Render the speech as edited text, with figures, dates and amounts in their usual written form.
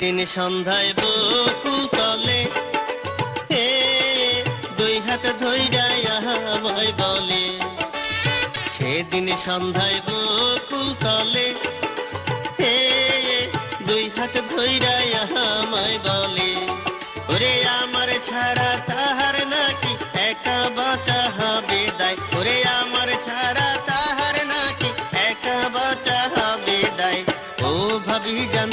সেদিন সন্ধ্যায় বকুল তলে হে দুই হাত ধইরাই আমায় বলে, সেদিন সন্ধ্যায় বকুল তলে হে দুই হাত ধইরাই আমায় বলে, ওরে আমার ছাড়া তাহার নাকি একা বাঁচা হবে দায়, ওরে আমার ছাড়া তাহার নাকি একা বাঁচা হবে দায়। ও ভাবি জান